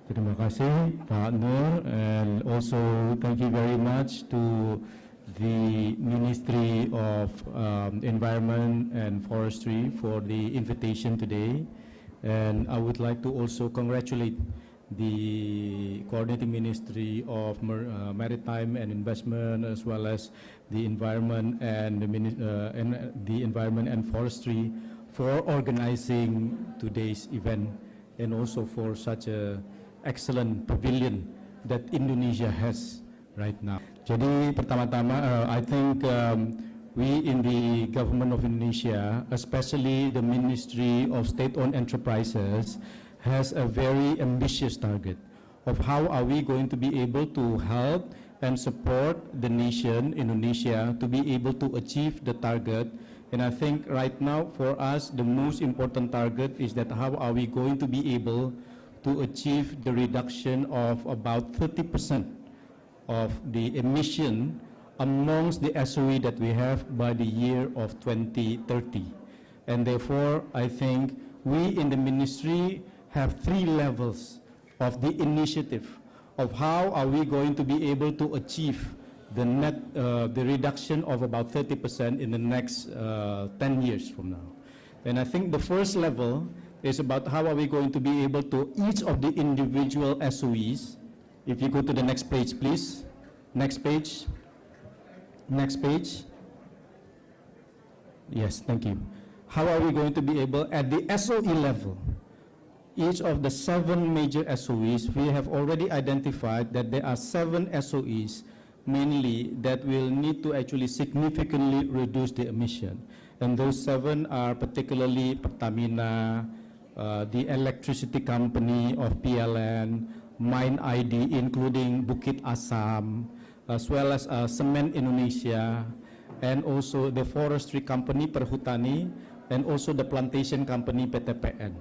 Terima kasih Pak Nur, and also thank you very much to the Ministry of Environment and Forestry for the invitation today. And I would like to also congratulate the Coordinating Ministry of Maritime and Investment, as well as the Environment and the Environment and Forestry for organizing today's event, and also for such a excellent pavilion that Indonesia has right now. Jadi pertama-tama, I think we in the government of Indonesia, especially the Ministry of State-Owned Enterprises, has a very ambitious target of how are we going to be able to help and support the nation, Indonesia, to be able to achieve the target. And I think right now for us, the most important target is that how are we going to be able to achieve the reduction of about 30% of the emission amongst the SOE that we have by the year of 2030. And therefore, I think we in the ministry have 3 levels of the initiative of how are we going to be able to achieve the the reduction of about 30% in the next 10 years from now. And I think the first level is about how are we going to be able to each of the individual SOEs. If you go to the next page, please. Next page. Next page. Yes, thank you. How are we going to be able, at the SOE level, each of the 7 major SOEs, we have already identified that there are 7 SOEs mainly that will need to actually significantly reduce the emission. And those 7 are particularly Pertamina, the electricity company of PLN, Mine ID, including Bukit Asam, as well as Cement Indonesia, and also the forestry company Perhutani, and also the plantation company PTPN.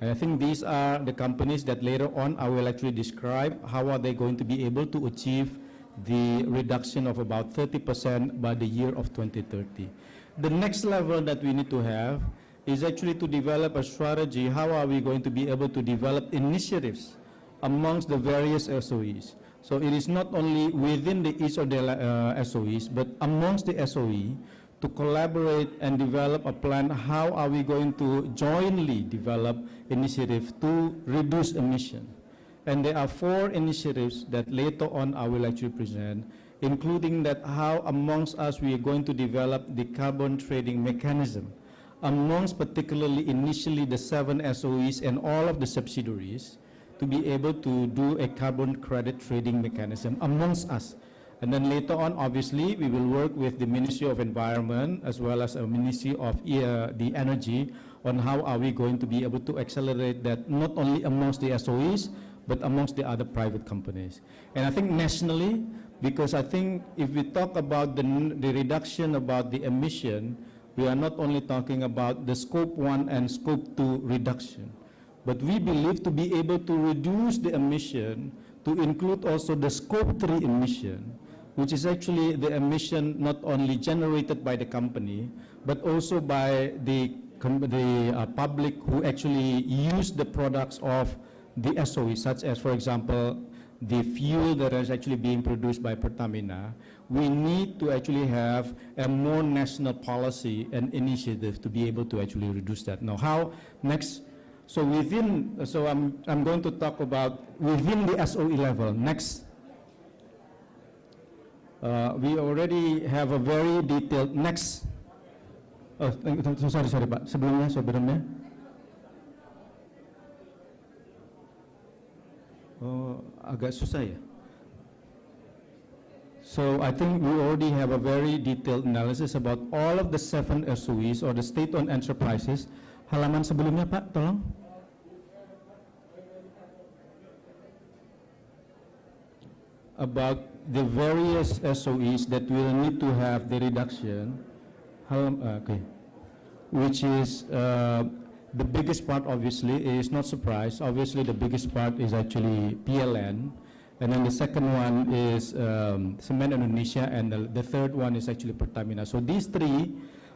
And I think these are the companies that later on I will actually describe how are they going to be able to achieve the reduction of about 30% by the year of 2030. The next level that we need to have is actually to develop a strategy. How are we going to be able to develop initiatives amongst the various SOEs? So it is not only within each of the SOEs, but amongst the SOE to collaborate and develop a plan. How are we going to jointly develop initiatives to reduce emission? And there are 4 initiatives that later on I will actually present, including that how amongst us we are going to develop the carbon trading mechanism amongst particularly initially the 7 SOEs and all of the subsidiaries to be able to do a carbon credit trading mechanism amongst us. And then later on, obviously, we will work with the Ministry of Environment as well as a Ministry of the Energy on how are we going to be able to accelerate that not only amongst the SOEs, but amongst the other private companies. And I think nationally, because I think if we talk about the reduction about the emission, we are not only talking about the scope 1 and scope 2 reduction, but we believe to be able to reduce the emission to include also the scope 3 emission, which is actually the emission not only generated by the company, but also by the public who actually use the products of the SOE, such as, for example, the fuel that is actually being produced by Pertamina. We need to actually have a more national policy and initiative to be able to actually reduce that. Now, how next? So I'm going to talk about within the SOE level. Next. We already have a very detailed next. Oh, sorry Pak. Sebelumnya. Oh, agak susah ya. So I think we already have a very detailed analysis about all of the 7 SOEs or the state-owned enterprises. Halaman sebelumnya Pak, tolong. About the various SOEs that will need to have the reduction, which is the biggest part obviously is not surprise. Obviously the biggest part is actually PLN, and then the second one is Cement Indonesia, and the third one is actually Pertamina. So these 3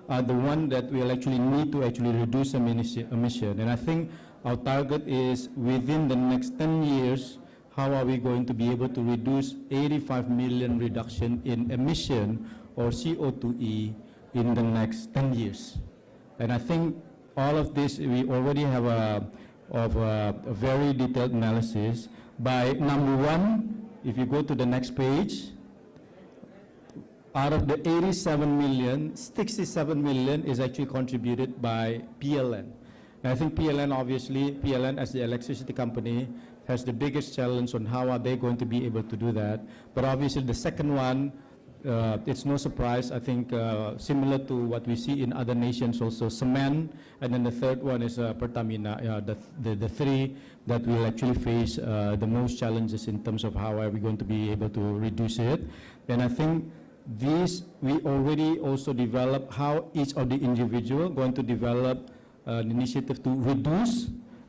are the one that will actually need to actually reduce emission. And I think Our target is within the next 10 years, how are we going to be able to reduce 85 million reduction in emission or CO2e in the next 10 years. And I think all of this, we already have a very detailed analysis. By number one, if you go to the next page, out of the 87 million, 67 million is actually contributed by PLN. And I think PLN, obviously, PLN as the electricity company has the biggest challenge on how are they going to be able to do that. But obviously the second one, it's no surprise, I think similar to what we see in other nations also, cement, and then the third one is Pertamina, the three that will actually face the most challenges in terms of how are we going to be able to reduce it. And I think these, we already also develop how each of the individual going to develop an initiative to reduce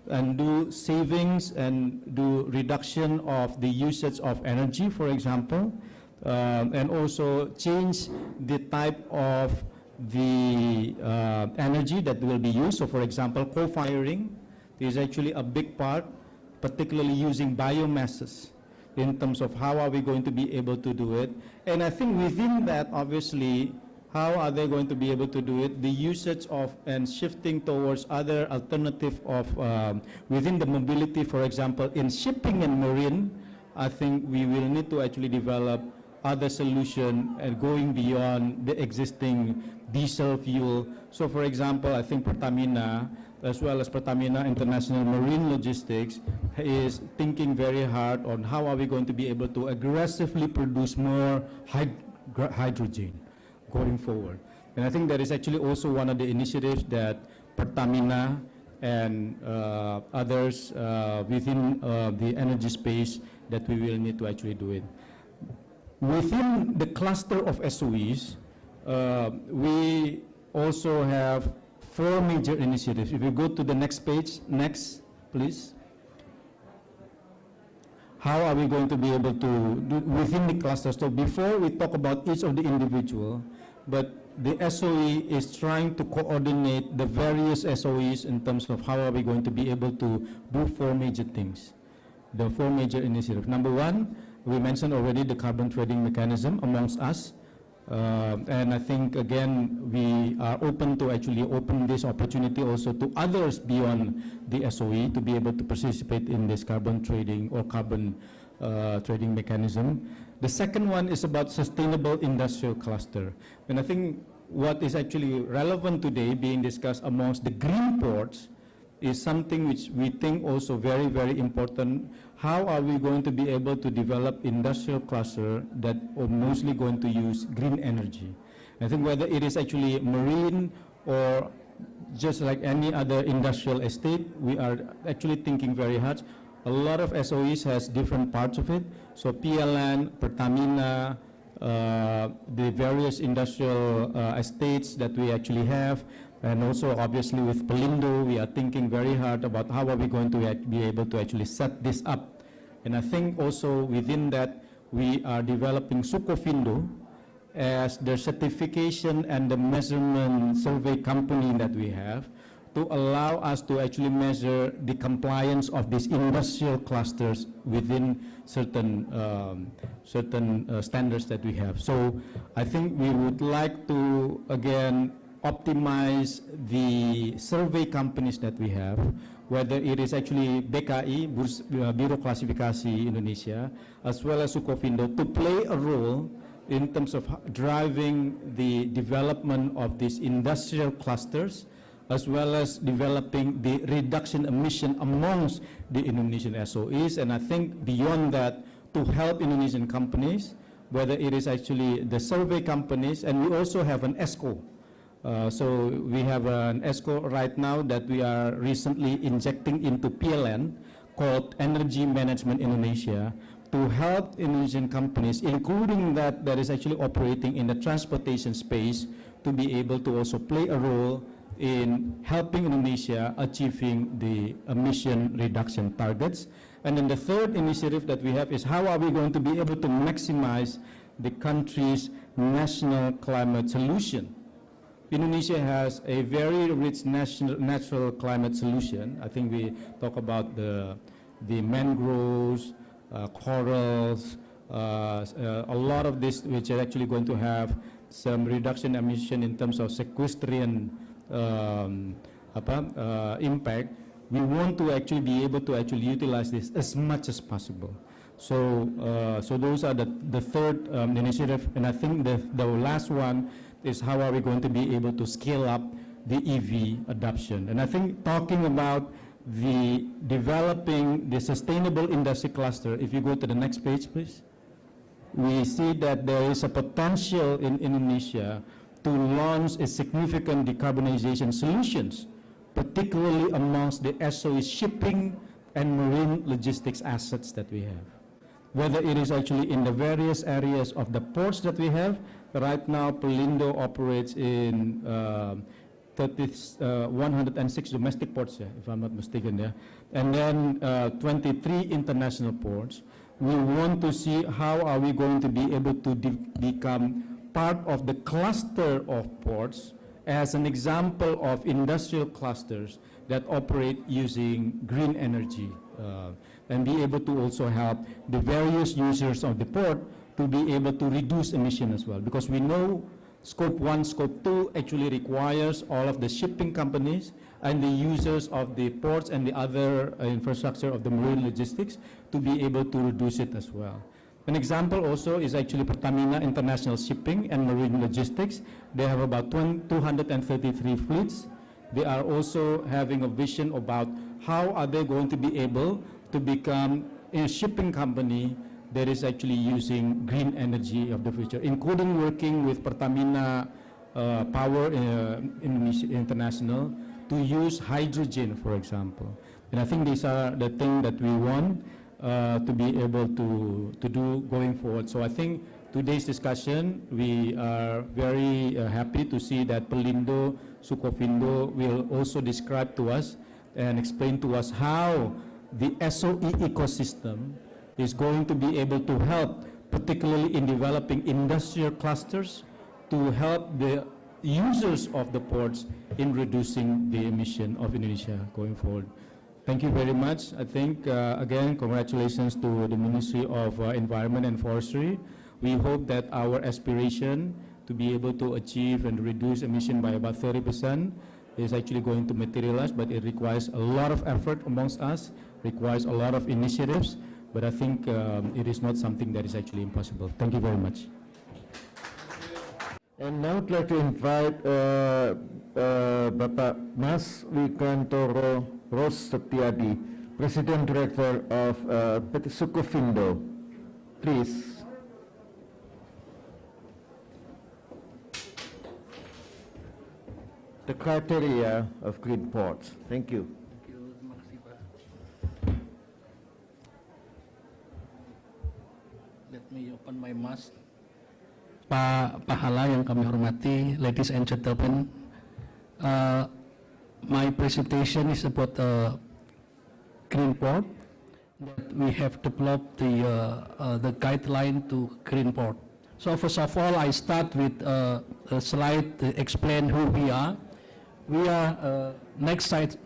and do savings and do reduction of the usage of energy, for example, and also change the type of the energy that will be used. So for example, co-firing is actually a big part, particularly using biomasses in terms of how are we going to be able to do it. And I think within that, obviously, how are they going to be able to do it? The usage of and shifting towards other alternative of within the mobility, for example, in shipping and marine, I think we will need to actually develop other solution and going beyond the existing diesel fuel. So for example, I think Pertamina, as well as Pertamina International Marine Logistics, is thinking very hard on how are we going to be able to aggressively produce more hydrogen going forward. And I think that is actually also one of the initiatives that Pertamina and others within the energy space that we will need to actually do it. Within the cluster of SOEs, we also have 4 major initiatives. If you go to the next page, next, please. How are we going to be able to do within the cluster? So before we talk about each of the individual, but the SOE is trying to coordinate the various SOEs in terms of how are we going to be able to do 4 major things. The 4 major initiatives. Number one, we mentioned already the carbon trading mechanism amongst us. And I think, again, we are open to actually open this opportunity also to others beyond the SOE to be able to participate in this carbon trading or carbon trading mechanism. The second one is about sustainable industrial cluster. And I think what is actually relevant today being discussed amongst the green ports is something which we think also very, very important. How are we going to be able to develop industrial cluster that are mostly going to use green energy? I think whether it is actually marine or just like any other industrial estate, we are actually thinking very hard. A lot of SOEs has different parts of it. So PLN, Pertamina, the various industrial estates that we actually have, and also obviously with Pelindo, we are thinking very hard about how are we going to be able to actually set this up. And I think also within that, we are developing Sukofindo as the certification and the measurement survey company that we have to allow us to actually measure the compliance of these industrial clusters within certain standards that we have. So I think we would like to, again, optimize the survey companies that we have, whether it is actually BKI, Biro Klasifikasi Indonesia, as well as Sukofindo, to play a role in terms of driving the development of these industrial clusters, as well as developing the reduction emission amongst the Indonesian SOEs. And I think beyond that, to help Indonesian companies, whether it is actually the survey companies, and we also have an ESCO. So we have an ESCO right now that we are recently injecting into PLN called Energy Management Indonesia to help Indonesian companies, including that is actually operating in the transportation space, to be able to also play a role in helping Indonesia achieving the emission reduction targets. And then the third initiative that we have is how are we going to be able to maximize the country's national climate solution. Indonesia has a very rich natural climate solution. I think we talk about the mangroves, corals, a lot of this which are actually going to have some reduction emission in terms of sequestrian impact. We want to actually be able to actually utilize this as much as possible. So, so those are the third initiative, and I think the last one is how are we going to be able to scale up the EV adoption. And I think talking about the developing the sustainable industry cluster, if you go to the next page, please, we see that there is a potential in Indonesia to launch a significant decarbonization solutions, particularly amongst the SOE shipping and marine logistics assets that we have. Whether it is actually in the various areas of the ports that we have. Right now, Pelindo operates in 106 domestic ports, if I'm not mistaken, and then 23 international ports. We want to see how are we going to be able to become part of the cluster of ports as an example of industrial clusters that operate using green energy, and be able to also help the various users of the port to be able to reduce emission as well. Because we know Scope 1, Scope 2 actually requires all of the shipping companies and the users of the ports and the other infrastructure of the marine logistics to be able to reduce it as well. An example also is actually Pertamina International Shipping and Marine Logistics. They have about 233 fleets. They are also having a vision about how are they going to be able to become a shipping company that is actually using green energy of the future, including working with Pertamina Power International to use hydrogen, for example. And I think these are the things that we want to be able to do going forward. So I think today's discussion, we are very happy to see that Pelindo Sukovindo will also describe to us and explain to us how the SOE ecosystem is going to be able to help, particularly in developing industrial clusters, to help the users of the ports in reducing the emission of Indonesia going forward. Thank you very much. I think, again, congratulations to the Ministry of Environment and Forestry. We hope that our aspiration to be able to achieve and reduce emission by about 30% is actually going to materialize, but it requires a lot of effort amongst us, requires a lot of initiatives, but I think it is not something that is actually impossible. Thank you very much. And now I'd like to invite Bapak Mas Wikantoro Ros Setiadi, President Director of PT Sukovindo. Please. The criteria of green ports. Thank you. Let me open my mask. Pak Pahala yang kami hormati, ladies and gentlemen, my presentation is about green port. That we have developed the guideline to green port. So first of all, I start with a slide to explain who we are. We are next slide,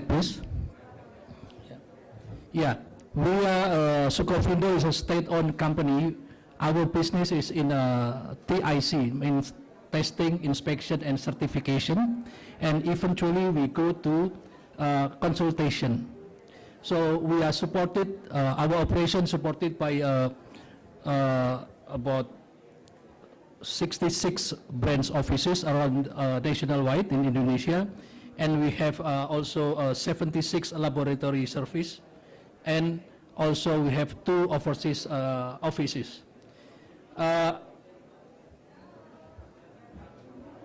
please. Yeah, we are Sukovindo is a state-owned company. Our business is in TIC, means testing, inspection, and certification, and eventually we go to consultation. So we are supported, our operation supported by about 66 branch offices around nationwide in Indonesia, and we have also 76 laboratory service, and also we have 2 overseas offices.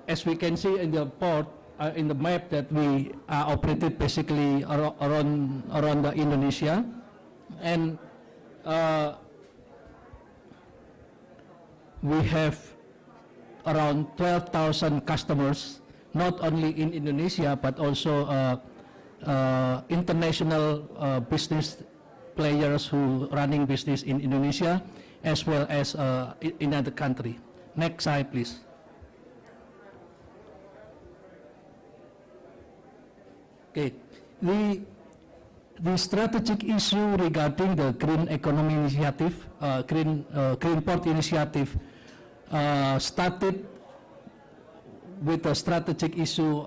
As we can see in the port, in the map, that we are operated basically around the Indonesia, and we have around 12,000 customers, not only in Indonesia but also international business players who running business in Indonesia as well as in other country. Next slide, please. Okay. The strategic issue regarding the green economy initiative, green port initiative, started with a strategic issue,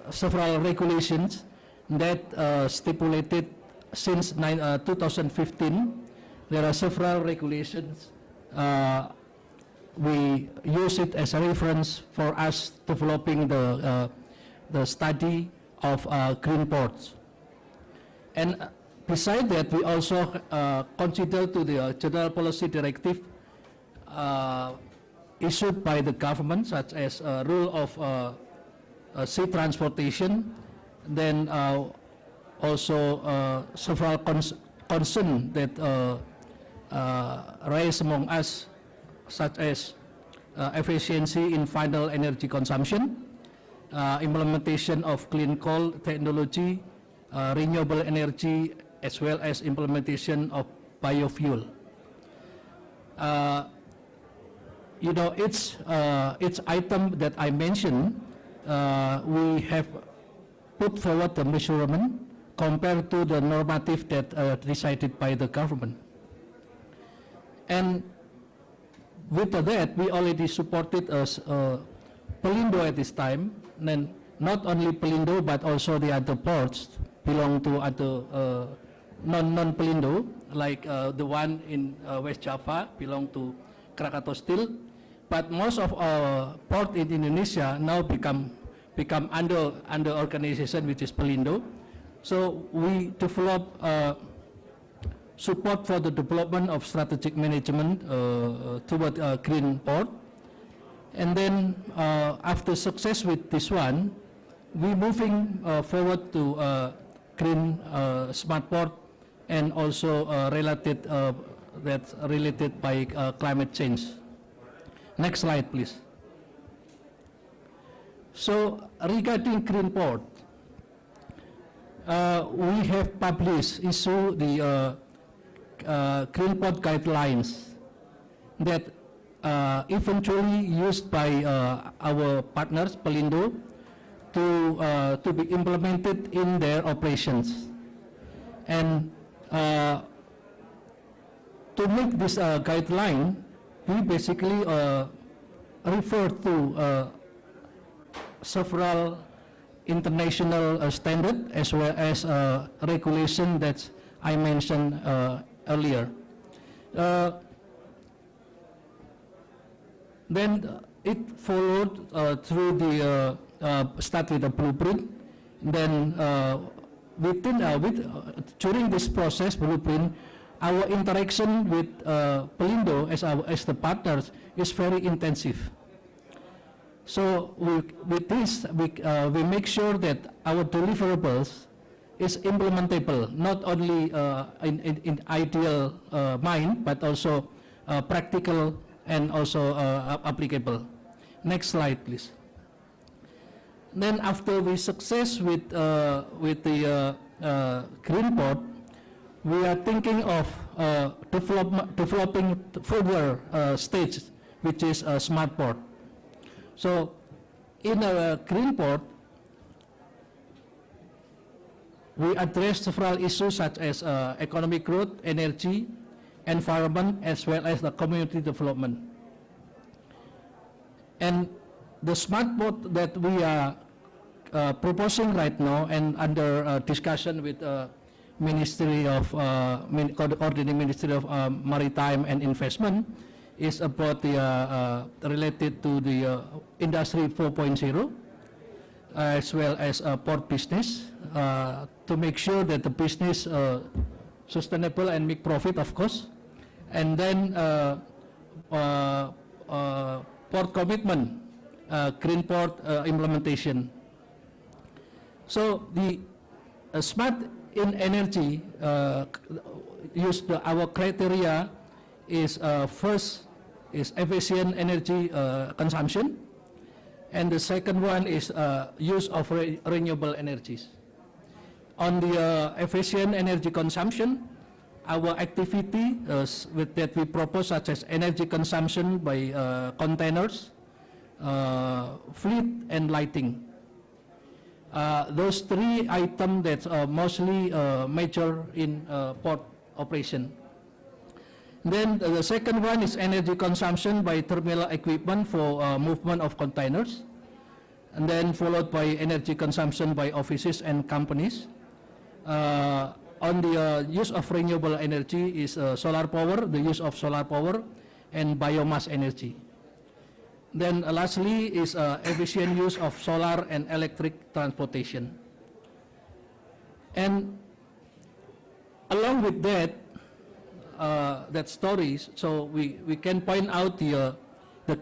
several regulations that stipulated since 2015. There are several regulations. We use it as a reference for us developing the study of green ports. And beside that, we also consider to the general policy directive issued by the government, such as rule of sea transportation, then also several concerns that raised among us, such as efficiency in final energy consumption, implementation of clean coal technology, renewable energy, as well as implementation of biofuel. You know, each item that I mentioned, we have put forward the measurement compared to the normative that decided by the government. And with that, we already supported Pelindo at this time, and not only Pelindo, but also the other ports belong to other non-Pelindo, like the one in West Java belong to Krakatau Steel. But most of our port in Indonesia now become under organization which is Pelindo. So we develop support for the development of strategic management toward green port. And then after success with this one, we moving forward to green smart port, and also related by climate change. Next slide, please. So regarding green port, we have published, the green port guidelines that eventually used by our partners, Pelindo, to be implemented in their operations. And to make this guideline, we basically refer to several international standards as well as regulation that I mentioned earlier. Then it followed through the start with the blueprint. Then during this process blueprint, our interaction with Pelindo as the partners is very intensive. So with this, we make sure that our deliverables is implementable, not only in ideal mind, but also practical and also applicable. Next slide, please. Then after we success with the green port, we are thinking of developing further stage, which is a smart port. So in a green port, we address several issues such as economic growth, energy, environment, as well as the community development. And the smart port that we are proposing right now and under discussion with Ministry of Coordinating Ministry of Maritime and Investment is about the related to the Industry 4.0 as well as port business to make sure that the business sustainable and make profit, of course, and then port commitment, green port implementation. So the smart in energy our criteria is first is efficient energy consumption, and the second one is use of renewable energies. On the efficient energy consumption, our activity that we propose, such as energy consumption by containers, fleet, and lighting. Those three items that mostly major in port operation. Then the second one is energy consumption by terminal equipment for movement of containers, and then followed by energy consumption by offices and companies. On the use of renewable energy is solar power, the use of solar power, and biomass energy. Then lastly is efficient use of solar and electric transportation. And along with that, that stories, so we can point out the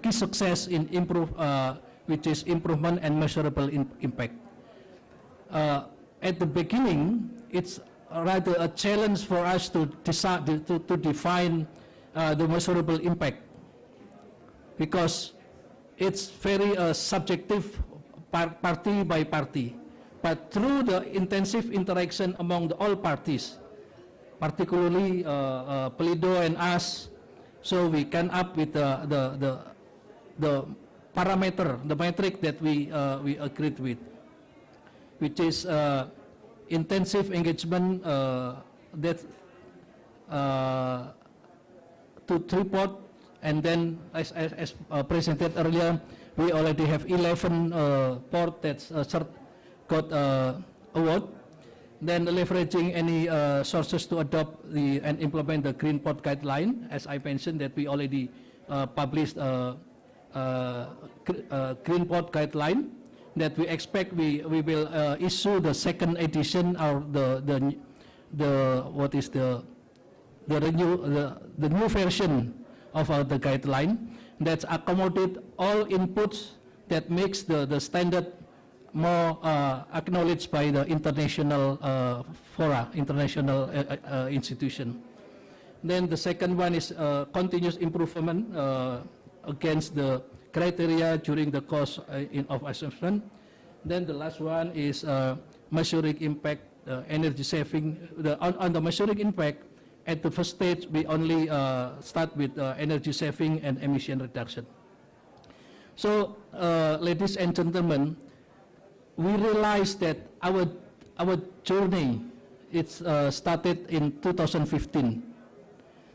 key success in which is improvement and measurable impact. At the beginning, it's rather a challenge for us to decide to define the measurable impact, because it's very subjective, party by party. But through the intensive interaction among all parties, particularly Pelindo and us, so we come up with the parameter, the metric that we agreed with, which is intensive engagement that to 3 port, and then as presented earlier, we already have 11 port that's got award. Then leveraging any sources to adopt and implement the Green Port Guideline, as I mentioned that we already published Green Port Guideline that we expect we will issue the second edition or the new version of the guideline that accommodate all inputs that makes the standard more acknowledged by the international fora, international institution. Then the second one is continuous improvement against the criteria during the course of assessment. Then the last one is measuring impact, energy saving. On the measuring impact, at the first stage, we only start with energy saving and emission reduction. So, ladies and gentlemen, we realized that our journey started in 2015.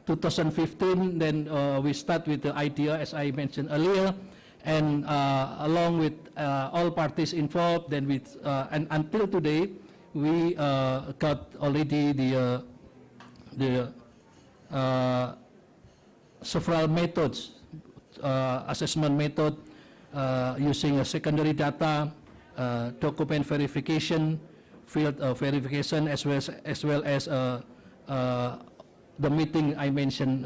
2015, then we start with the idea, as I mentioned earlier, and along with all parties involved, then with and until today, we got already the several methods, assessment method using a secondary data, document verification, field verification, as well as the meeting I mentioned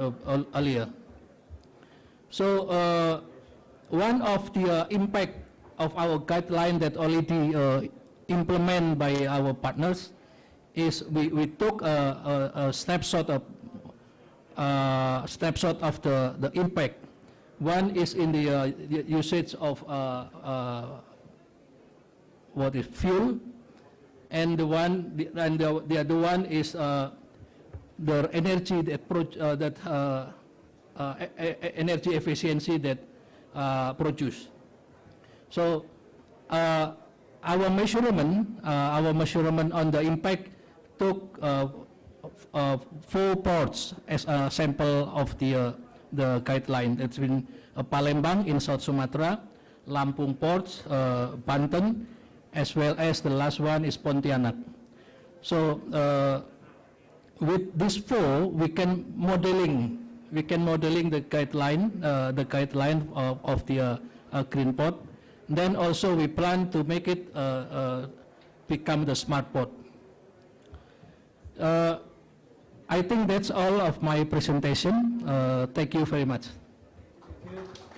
earlier. So one of the impact of our guideline that already implemented by our partners is we took a snapshot of the impact. One is in the usage of fuel, and the other one is the energy energy efficiency that produced. So our measurement on the impact took 4 ports as a sample of the guideline. It's been Palembang in South Sumatra, Lampung ports, Banten, as well as the last one is Pontianak. So with these 4, we can modeling the guideline of the Green Port. Then also we plan to make it become the Smart Port. I think that's all of my presentation. Thank you very much. Thank you.